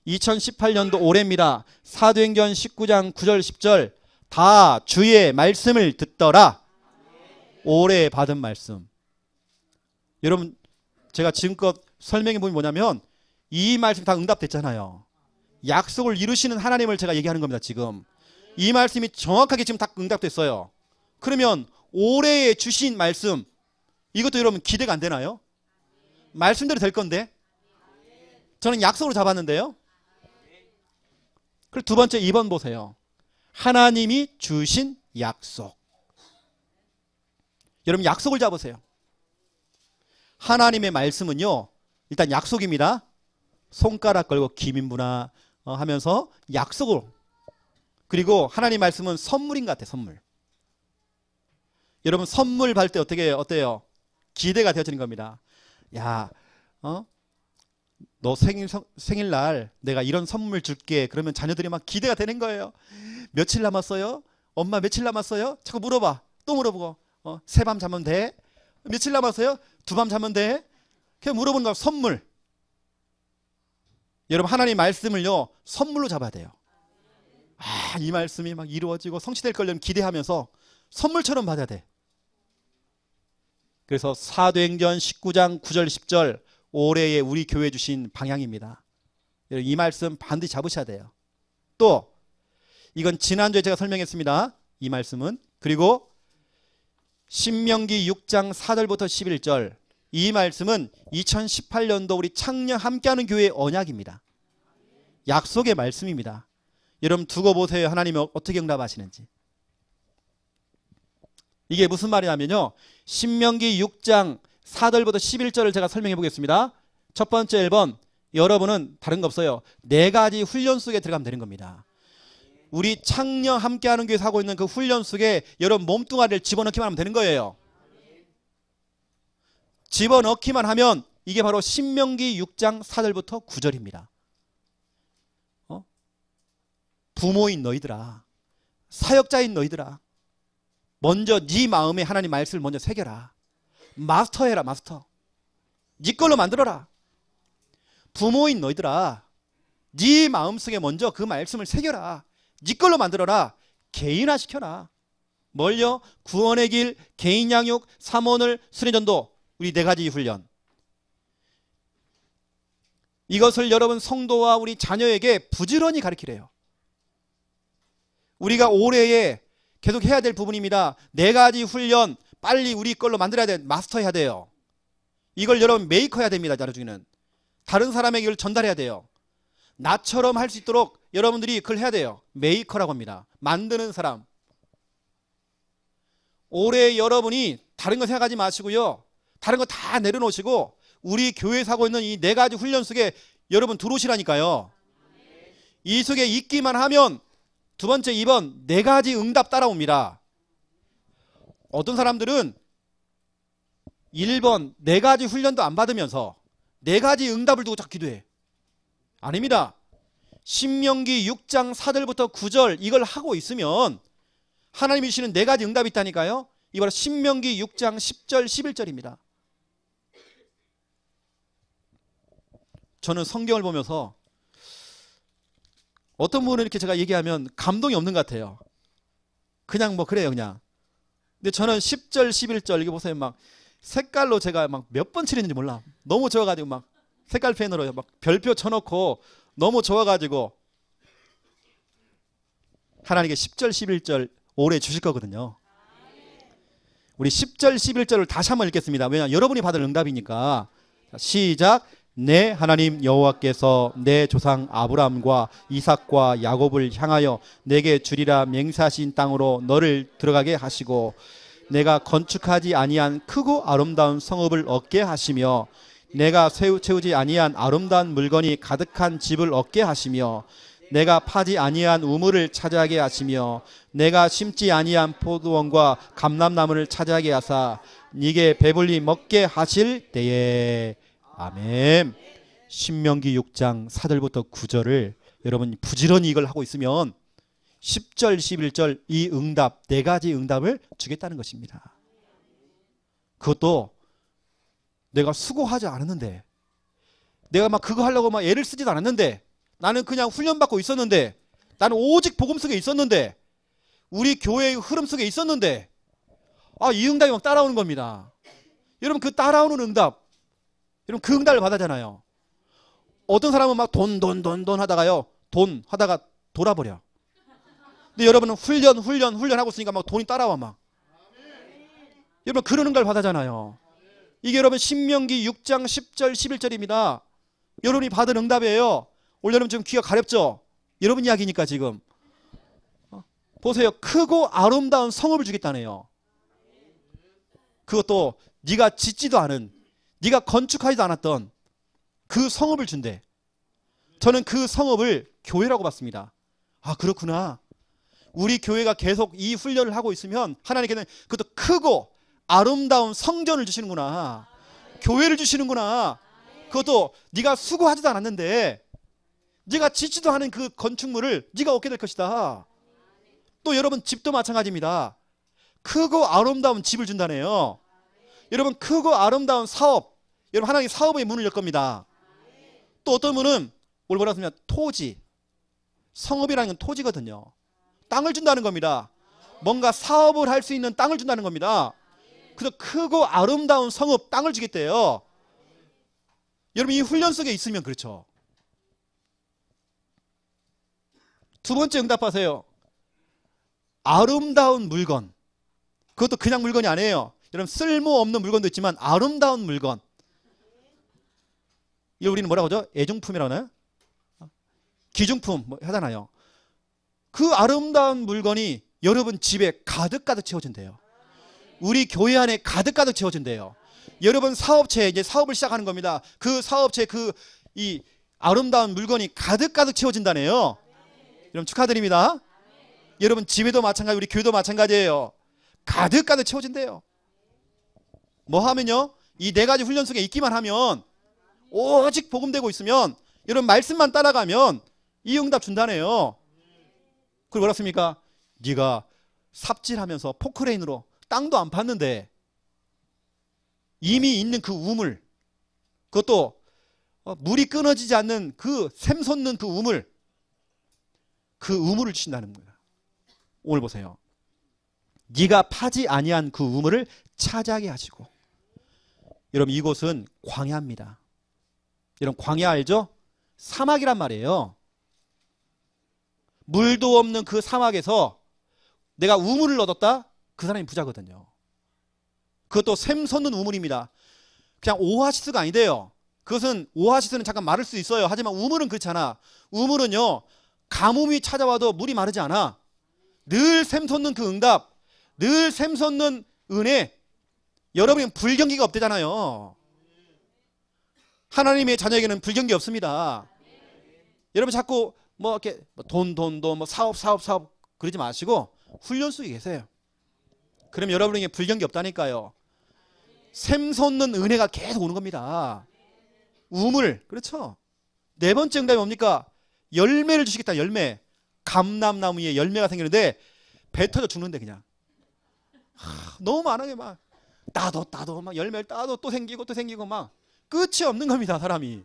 2018년도 올해입니다. 사도행전 19장 9절 10절 다 주의 말씀을 듣더라. 올해 받은 말씀. 여러분 제가 지금껏 설명해 보면 뭐냐면 이 말씀이 다 응답됐잖아요. 약속을 이루시는 하나님을 제가 얘기하는 겁니다. 지금 이 말씀이 정확하게 지금 다 응답됐어요. 그러면 올해에 주신 말씀 이것도 여러분 기대가 안 되나요? 말씀대로 될 건데 저는 약속으로 잡았는데요. 그리고 두 번째 2번 보세요. 하나님이 주신 약속. 여러분 약속을 잡으세요. 하나님의 말씀은요 일단 약속입니다. 손가락 걸고 기민부나 하면서 약속을. 그리고 하나님 말씀은 선물인 것 같아요. 선물. 여러분 선물 받을 때 어때요? 기대가 되어지는 겁니다. 야, 너 생일날 내가 이런 선물 줄게. 그러면 자녀들이 막 기대가 되는 거예요. 며칠 남았어요? 엄마 며칠 남았어요? 자꾸 물어봐. 또 물어보고 세 밤 자면 돼? 며칠 남았어요? 두 밤 자면 돼? 그냥 물어보는 거 선물. 여러분 하나님 말씀을요 선물로 잡아야 돼요. 아, 이 말씀이 막 이루어지고 성취될 걸려면 기대하면서 선물처럼 받아야 돼. 그래서 사도행전 19장 9절 10절 올해에 우리 교회 주신 방향입니다. 여러분 이 말씀 반드시 잡으셔야 돼요. 또 이건 지난주에 제가 설명했습니다. 이 말씀은. 그리고 신명기 6장 4절부터 11절 이 말씀은 2018년도 우리 창녕 함께하는 교회의 언약입니다. 약속의 말씀입니다. 여러분 두고 보세요. 하나님이 어떻게 응답하시는지. 이게 무슨 말이냐면요. 신명기 6장 4절부터 11절을 제가 설명해 보겠습니다. 첫 번째 1번 여러분은 다른 거 없어요. 4가지 훈련 속에 들어가면 되는 겁니다. 우리 창녕 함께하는 교회에서 하고 있는 그 훈련 속에 여러분 몸뚱아리를 집어넣기만 하면 되는 거예요. 집어넣기만 하면 이게 바로 신명기 6장 4절부터 9절입니다. 부모인 너희들아, 사역자인 너희들아, 먼저 네 마음에 하나님 말씀을 먼저 새겨라. 마스터해라. 마스터. 네 걸로 만들어라. 부모인 너희들아, 네 마음속에 먼저 그 말씀을 새겨라. 네 걸로 만들어라. 개인화시켜라. 뭘요? 구원의 길, 개인 양육, 삼원을, 순회전도. 우리 4가지 훈련. 이것을 여러분 성도와 우리 자녀에게 부지런히 가르치래요. 우리가 올해에 계속 해야 될 부분입니다. 4가지 훈련 빨리 우리 걸로 만들어야 돼. 마스터해야 돼요. 이걸 여러분 메이커해야 됩니다. 나중에는. 다른 사람에게 이걸 전달해야 돼요. 나처럼 할 수 있도록 여러분들이 그걸 해야 돼요. 메이커라고 합니다. 만드는 사람. 올해 여러분이 다른 거 생각하지 마시고요. 다른 거 다 내려놓으시고 우리 교회에서 하고 있는 이 4가지 훈련 속에 여러분 들어오시라니까요. 이 속에 있기만 하면 두 번째 2번 4가지 응답 따라옵니다. 어떤 사람들은 1번 4가지 훈련도 안 받으면서 4가지 응답을 두고 자꾸 기도해. 아닙니다. 신명기 6장 4절부터 9절 이걸 하고 있으면 하나님이 주시는 네 가지 응답이 있다니까요. 이 바로 신명기 6장 10절 11절입니다. 저는 성경을 보면서 어떤 부분을 이렇게 제가 얘기하면 감동이 없는 것 같아요. 그냥 뭐 그래요 그냥. 근데 저는 10절 11절 이거 보세요. 막 색깔로 제가 막 몇 번 칠했는지 몰라. 너무 좋아가지고 막 색깔 펜으로 막 별표 쳐놓고 너무 좋아가지고 하나님께 10절 11절 오래 주실 거거든요. 우리 10절 11절을 다시 한번 읽겠습니다. 왜냐하면 여러분이 받을 응답이니까. 자, 시작. 내 하나님 여호와께서 내 조상 아브라함과 이삭과 야곱을 향하여 내게 주리라 맹세하신 땅으로 너를 들어가게 하시고 내가 건축하지 아니한 크고 아름다운 성읍을 얻게 하시며 내가 채우지 아니한 아름다운 물건이 가득한 집을 얻게 하시며 내가 파지 아니한 우물을 차지하게 하시며 내가 심지 아니한 포도원과 감람나무를 차지하게 하사 네게 배불리 먹게 하실 때에. 아멘. 신명기 6장 4절부터 9절을 여러분 부지런히 이걸 하고 있으면 10절 11절 이 응답 네 가지 응답을 주겠다는 것입니다. 그것도 내가 수고하지 않았는데, 내가 막 그거 하려고 막 애를 쓰지도 않았는데, 나는 그냥 훈련받고 있었는데, 나는 오직 복음 속에 있었는데, 우리 교회의 흐름 속에 있었는데, 이 응답이 막 따라오는 겁니다. 여러분 그 따라오는 응답, 여러분 그 응답을 받았잖아요. 어떤 사람은 막 돈 하다가요, 돈 하다가 돌아버려. 근데 여러분은 훈련하고 있으니까 막 돈이 따라와 막. 여러분 그런 응답을 받았잖아요. 이게 여러분 신명기 6장 10절 11절입니다. 여러분이 받은 응답이에요. 오늘 여러분 지금 귀가 가렵죠? 여러분 이야기니까 지금. 보세요. 크고 아름다운 성읍을 주겠다네요. 그것도 네가 짓지도 않은, 네가 건축하지도 않았던 그 성읍을 준대. 저는 그 성읍을 교회라고 봤습니다. 아 그렇구나. 우리 교회가 계속 이 훈련을 하고 있으면 하나님께는 그것도 크고 아름다운 성전을 주시는구나. 교회를 주시는구나. 그것도 네가 수고하지도 않았는데 네가 짓지도 않은 그 건축물을 네가 얻게 될 것이다. 또 여러분 집도 마찬가지입니다. 크고 아름다운 집을 준다네요. 여러분 크고 아름다운 사업, 여러분 하나님 사업의 문을 열 겁니다. 또 어떤 분은 오늘 뭐라 하면 토지, 성읍이라는 건 토지거든요. 땅을 준다는 겁니다. 뭔가 사업을 할 수 있는 땅을 준다는 겁니다. 그래서 크고 아름다운 성읍 땅을 주겠대요. 여러분 이 훈련 속에 있으면 그렇죠. 두 번째 응답하세요. 아름다운 물건. 그것도 그냥 물건이 아니에요. 여러분 쓸모없는 물건도 있지만 아름다운 물건. 이걸 우리는 뭐라고 하죠? 애중품이라고 하나요? 기중품 뭐 하잖아요. 그 아름다운 물건이 여러분 집에 가득가득 채워진대요. 우리 교회 안에 가득가득 채워진대요. 여러분 사업체에 이제 사업을 시작하는 겁니다. 그 사업체 이 아름다운 물건이 가득가득 채워진다네요. 여러분 축하드립니다. 여러분 집에도 마찬가지, 우리 교회도 마찬가지예요. 가득가득 채워진대요. 뭐 하면요? 이 네 가지 훈련 속에 있기만 하면, 오직 복음되고 있으면, 여러분 말씀만 따라가면 이 응답 준다네요. 그리고 뭐라 씁니까? 네가 삽질하면서 포크레인으로 땅도 안 팠는데 이미 있는 그 우물, 그것도 물이 끊어지지 않는 그 샘솟는 그 우물, 그 우물을 주신다는 거예요. 오늘 보세요. 네가 파지 아니한 그 우물을 차지하게 하시고. 여러분 이곳은 광야입니다. 여러분 광야 알죠? 사막이란 말이에요. 물도 없는 그 사막에서 내가 우물을 얻었다? 그 사람이 부자거든요. 그것도 샘솟는 우물입니다. 그냥 오아시스가 아니대요. 그것은 오아시스는 잠깐 마를 수 있어요. 하지만 우물은 그렇잖아. 우물은요 가뭄이 찾아와도 물이 마르지 않아. 늘 샘솟는 그 응답, 늘 샘솟는 은혜. 여러분은 불경기가 없대잖아요. 하나님의 자녀에게는 불경기 없습니다. 여러분 자꾸 뭐 이렇게 돈 뭐 사업 그러지 마시고 훈련 속에 계세요. 그럼 여러분에게 불경기 없다니까요. 샘솟는 은혜가 계속 오는 겁니다. 우물, 그렇죠. 네 번째 응답이 뭡니까? 열매를 주시겠다. 열매. 감람나무에 열매가 생기는데 배 터져 죽는데 그냥. 너무 많아요. 막 따도 막 열매를 따도 또 생기고 또 생기고 막 끝이 없는 겁니다. 사람이.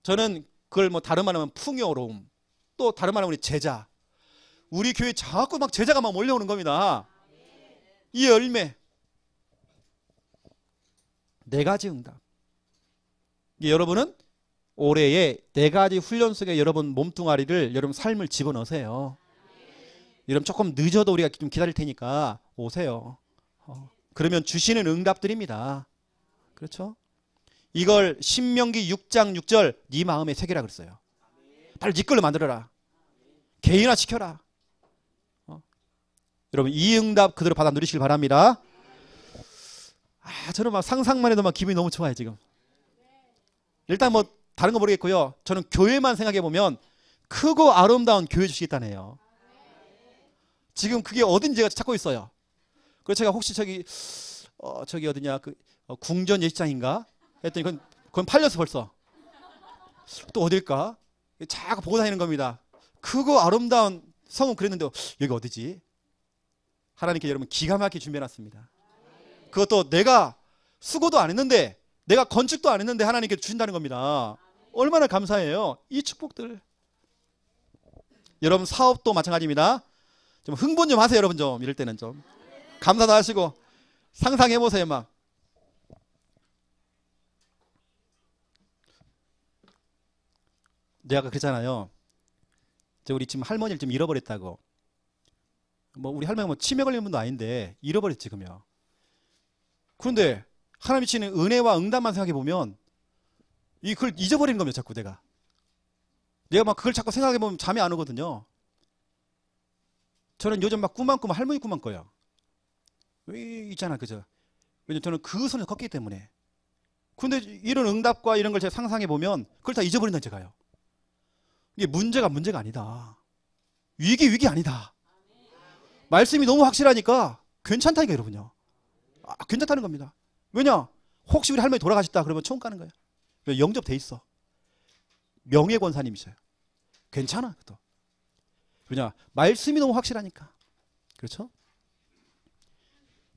저는 그걸 뭐 다른 말하면 풍요로움, 또 다른 말하면 우리 제자. 우리 교회 자꾸 막 제자가 막 몰려오는 겁니다. 이 열매. 네 가지 응답. 여러분은 올해에 네 가지 훈련 속에 여러분 몸뚱아리를, 여러분 삶을 집어넣으세요. 여러분 조금 늦어도 우리가 좀 기다릴 테니까 오세요. 그러면 주시는 응답들입니다. 그렇죠? 이걸 신명기 6장 6절 네 마음에 새기라 그랬어요. 빨리 네 걸로 만들어라. 개인화 시켜라. 여러분 이 응답 그대로 받아 누리시길 바랍니다. 저는 막 상상만 해도 막 기분이 너무 좋아요 지금. 일단 뭐 다른 거 모르겠고요. 저는 교회만 생각해 보면 크고 아름다운 교회 주시겠다네요. 지금 그게 어딘지 제가 찾고 있어요. 그래서 제가 혹시 저기 어디냐 궁전 예식장인가 했더니 그건 팔렸어 벌써. 또 어딜까? 자꾸 보고 다니는 겁니다. 크고 아름다운 성은 그랬는데 여기 어디지? 하나님께 여러분 기가 막히게 준비해놨습니다. 그것도 내가 수고도 안 했는데, 내가 건축도 안 했는데 하나님께 주신다는 겁니다. 얼마나 감사해요. 이 축복들. 여러분 사업도 마찬가지입니다. 좀 흥분 좀 하세요. 여러분 좀 이럴 때는 좀 감사도 하시고 상상해 보세요. 막 내가 그랬잖아요. 우리 지금 할머니를 좀 잃어버렸다고. 뭐 우리 할머니가 뭐 치매 걸린 분도 아닌데 잃어버렸지 지금요. 그런데 하나님이 주시는 은혜와 응답만 생각해 보면 그걸 잊어버리는 겁니다. 자꾸 내가 막 그걸 자꾸 생각해 보면 잠이 안 오거든요. 저는 요즘 막 꿈만 꾸면 할머니 꿈만 꿔요. 있잖아, 그죠? 왜냐면 저는 그 손에 걷기 때문에. 근데 이런 응답과 이런 걸 제가 상상해 보면 그걸 다 잊어버린다 제가요. 이게 문제가 아니다. 위기 아니다. 말씀이 너무 확실하니까 괜찮다니까 여러분요. 괜찮다는 겁니다. 왜냐? 혹시 우리 할머니 돌아가셨다 그러면 처음 가는 거예요. 영접돼 있어. 명예권사님이셔요. 괜찮아. 또. 왜냐? 말씀이 너무 확실하니까. 그렇죠?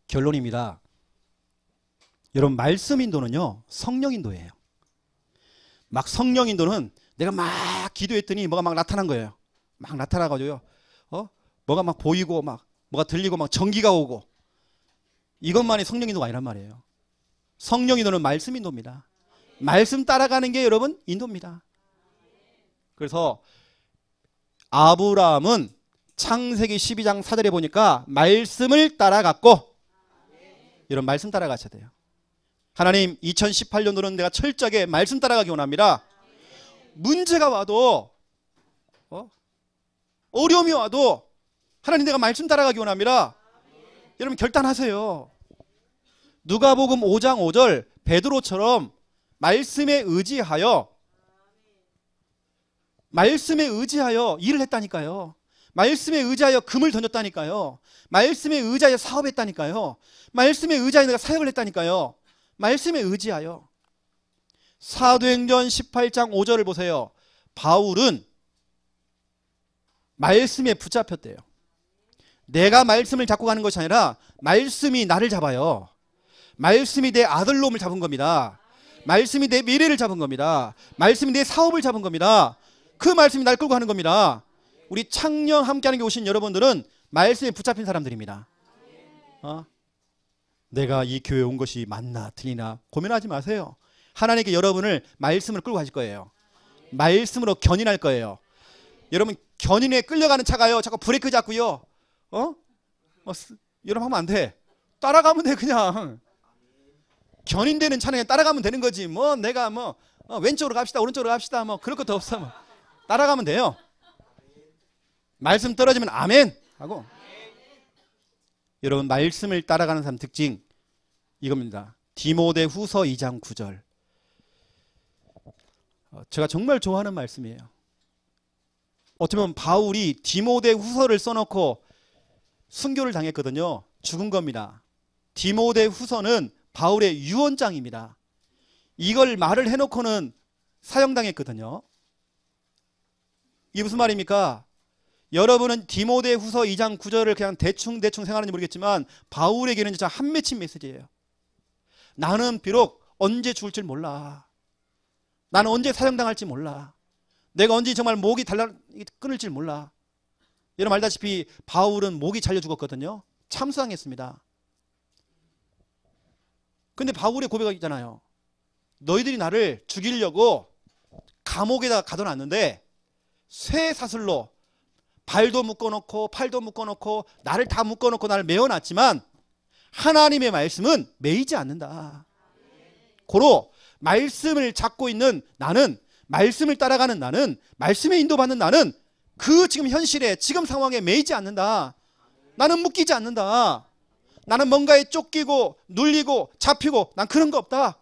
결론입니다. 여러분 말씀 인도는요 성령 인도예요. 막 성령 인도는 내가 막 기도했더니 뭐가 막 나타난 거예요. 막 나타나가지고요. 뭐가 막 보이고 막 뭐가 들리고 막 전기가 오고, 이것만이 성령 인도가 아니란 말이에요. 성령 인도는 말씀 인도입니다. 말씀 따라가는 게 여러분 인도입니다. 그래서 아브라함은 창세기 12장 4절에 보니까 말씀을 따라갔고, 이런 말씀 따라가셔야 돼요. 하나님 2018년도는 내가 철저하게 말씀 따라가기 원합니다. 문제가 와도 어려움이 와도 하나님 내가 말씀 따라가기 원합니다. 여러분 결단하세요. 누가복음 5장 5절 베드로처럼 말씀에 의지하여 일을 했다니까요. 말씀에 의지하여 금을 던졌다니까요. 말씀에 의지하여 사업했다니까요. 말씀에 의지하여 내가 사역을 했다니까요. 말씀에 의지하여. 사도행전 18장 5절을 보세요. 바울은 말씀에 붙잡혔대요. 내가 말씀을 잡고 가는 것이 아니라 말씀이 나를 잡아요. 말씀이 내 아들놈을 잡은 겁니다. 말씀이 내 미래를 잡은 겁니다. 말씀이 내 사업을 잡은 겁니다. 그 말씀이 날 끌고 가는 겁니다. 우리 창녕 함께하는 게 오신 여러분들은 말씀에 붙잡힌 사람들입니다. 내가 이 교회에 온 것이 맞나 틀리나 고민하지 마세요. 하나님께 여러분을 말씀으로 끌고 가실 거예요. 말씀으로 견인할 거예요. 여러분 견인에 끌려가는 차가요 자꾸 브레이크 잡고요 여러분 하면 안 돼. 따라가면 돼. 그냥 견인되는 차는 그냥 따라가면 되는 거지. 뭐 내가 왼쪽으로 갑시다 오른쪽으로 갑시다 뭐 그럴 것도 없어. 뭐 따라가면 돼요. 말씀 떨어지면 아멘 하고. 여러분 말씀을 따라가는 사람 특징 이겁니다. 디모데후서 2장 9절. 제가 정말 좋아하는 말씀이에요. 어떻게 보면 바울이 디모데후서를 써놓고 순교를 당했거든요. 죽은 겁니다. 디모데후서는 바울의 유언장입니다. 이걸 말을 해놓고는 사형당했거든요. 이게 무슨 말입니까? 여러분은 디모데후서 2장 9절을 그냥 대충 생각하는지 모르겠지만 바울에게는 진짜 한 맺힌 메시지예요. 나는 비록 언제 죽을 줄 몰라. 나는 언제 사형당할지 몰라. 내가 언제 정말 목이 끊을지 몰라. 여러분 알다시피 바울은 목이 잘려 죽었거든요. 참수당했습니다. 근데 바울의 고백이 있잖아요. 너희들이 나를 죽이려고 감옥에다 가둬놨는데 쇠사슬로 발도 묶어놓고 팔도 묶어놓고 나를 다 묶어놓고 나를 메어놨지만 하나님의 말씀은 매이지 않는다. 고로 말씀을 잡고 있는 나는, 말씀을 따라가는 나는, 말씀에 인도받는 나는 그 지금 현실에, 지금 상황에 매이지 않는다. 나는 묶이지 않는다. 나는 뭔가에 쫓기고 눌리고 잡히고 난 그런 거 없다.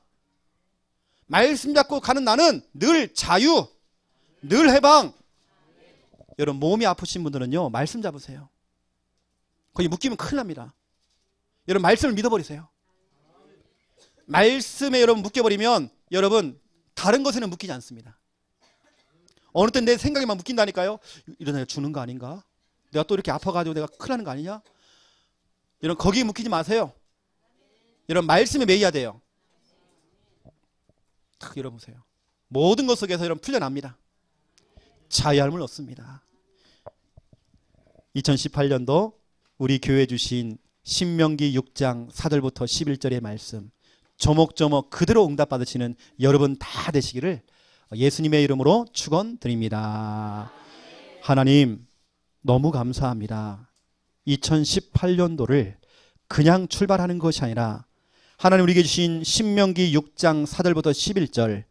말씀 잡고 가는 나는 늘 자유, 늘 해방. 여러분 몸이 아프신 분들은요 말씀 잡으세요. 거기 묶이면 큰일 납니다. 여러분 말씀을 믿어버리세요. 말씀에 여러분 묶여버리면 여러분 다른 것에는 묶이지 않습니다. 어느 때 내 생각에만 묶인다니까요. 이러다 내가 죽는 거 아닌가? 내가 또 이렇게 아파가지고 내가 큰일 나는 거 아니냐? 여러분 거기에 묶이지 마세요. 여러분 말씀에 매여야 돼요. 딱 열어보세요. 모든 것 속에서 여러분 풀려납니다. 자유함을 얻습니다. 2018년도 우리 교회 주신 신명기 6장 4절부터 11절의 말씀 조목조목 그대로 응답받으시는 여러분 다 되시기를 예수님의 이름으로 축원드립니다. 하나님 너무 감사합니다. 2018년도를 그냥 출발하는 것이 아니라 하나님 우리에게 주신 신명기 6장 4절부터 11절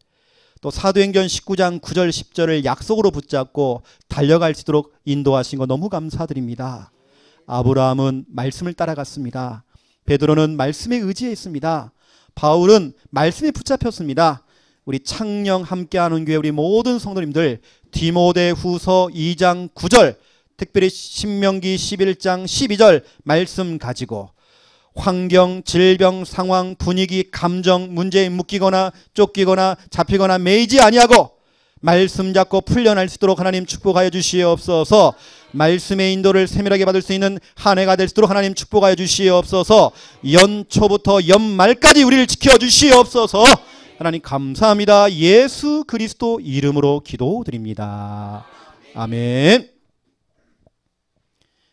또 사도행전 19장 9절 10절을 약속으로 붙잡고 달려갈 수 있도록 인도하신 거 너무 감사드립니다. 아브라함은 말씀을 따라갔습니다. 베드로는 말씀에 의지했습니다. 바울은 말씀에 붙잡혔습니다. 우리 창녕 함께하는 교회 우리 모든 성도님들 디모데후서 2장 9절 특별히 신명기 11장 12절 말씀 가지고 환경, 질병, 상황, 분위기, 감정, 문제에 묶이거나 쫓기거나 잡히거나 매이지 아니하고 말씀 잡고 풀려날 수 있도록 하나님 축복하여 주시옵소서. 말씀의 인도를 세밀하게 받을 수 있는 한 해가 될 수 있도록 하나님 축복하여 주시옵소서. 연초부터 연말까지 우리를 지켜 주시옵소서. 하나님 감사합니다. 예수 그리스도 이름으로 기도드립니다. 아멘.